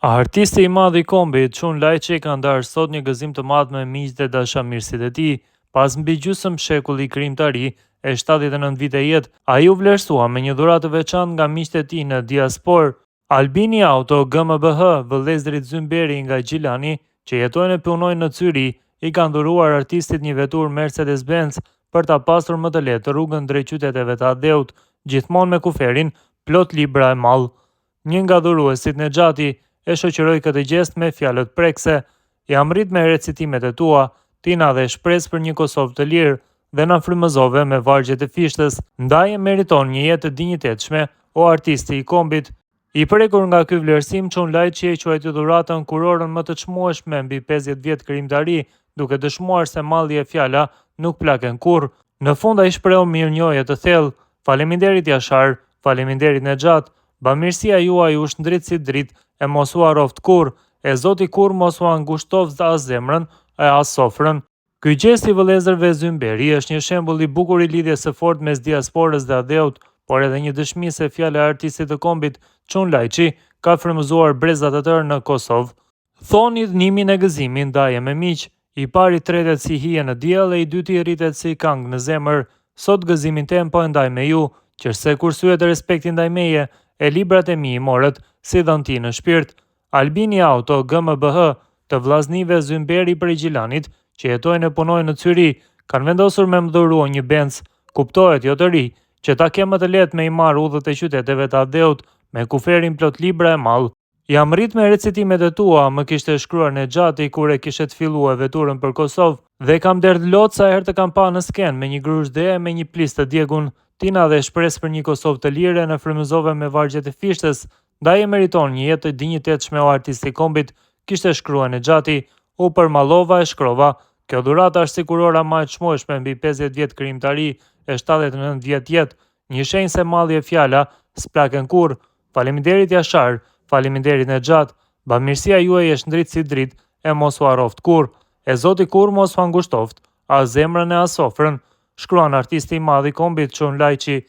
Artisti i madh i kombit, Çun Lajçi, ka ndarë sot një gëzim të madh me miqtë dhe dashamirësit e tij. Pas mbi gjysmë shekulli krijimtari e 79 vite jetë, ai u vlerësua me një dhuratë të veçantë nga miqtë e tij në diasporë. Albini Auto GmbH, vëllezërit Zymberi nga Gjilani, që jetojnë e punojnë në Zyri, i kanë dhuruar artistit një vetur Mercedes-Benz për ta pasur më të lehtë rrugën drejt qyteteve të Adheut, gjithmonë me kuferin plot libra e mall. Një nga dhuruesit, Nexhati, e shoqëroi këtë gjest me fjalët prekse: "Jam rrit me recitimet e tua, ti na dhe shpresë për një Kosovë të lirë dhe na frymëzove me vargjet e fishtës. Ndaj e meriton një jetë të dinjitetshme, o artisti i kombit." I prekur nga ky vlerësim, Çun Lajçi e quajti dhuratën kurorën më të çmueshme mbi 50 vjet krijimtari, duke dëshmuar se malli e fjala nuk plaken kurrë. Në fund ai shprehu mirënjohje të thellë: "Faleminderit Jashar, faleminderit Nexhat, bamirësia juaj u shndrit si dritë e mos u harroft kurrë, e Zoti kurrë mos u angushtoft as zemrën e as sofrën." Ky gjest i vëllezërve Zymberi është një shembull i bukur i lidhjes së fortë mes diasporës dhe Adheut, por edhe një dëshmi se fjala e artistit të kombit, Çun Lajçi, ka frymëzuar brezat e tërë në Kosovë. Thoni dhënimin e gëzimit ndaje me miq, i pari tretet si hije në diell e i dyti rritet si këngë në zemër. Sot gëzimin tem po e ndaj me ju, qërse kur syet e respekti ndaj meje, e librat e mi i morët, si dhën ti në shpirt. Albini Auto GmbH, të vllaznive Zymberi prej Gjilanit, që jetojnë e punojnë në Zyri, kanë vendosur me më dhurua një Benz, kuptohet jo të ri, që ta ke më të lehtë me i marrë udhët e qyteteve të Adheut, me kuferin plot libra e mall. "Jam rrit me recitimet e tua", më kishte shkruar Nexhati kur e kishte filluar veturën për Kosovë, "dhe kam derdh lot sa herë të kam pa në sken me një grushde e me një plis të djegun. Ti na dhe shpresë për një Kosovë të lirë, në frymëzove me vargjet e fishtës. Ndaj e meriton një jetë të dinjitetshme, o artisti i kombit", kishte shkruar Nexhati. "U përmallova e shkrova. Kjo dhuratë është si kurora më e çmueshme mbi 50 vjet krijimtari e 79 vjet jetë, një shenjë se malli e fjala s'plaken kurrë. Faleminderit Jashar, faleminderit Nexhat, bamirësia juaj e shndrit si dritë e mos u harroft kurrë, e Zoti kurrë mos u angushtoft as zemrën e as sofrën", shkruan artisti i madh i kombit Çun Lajçi.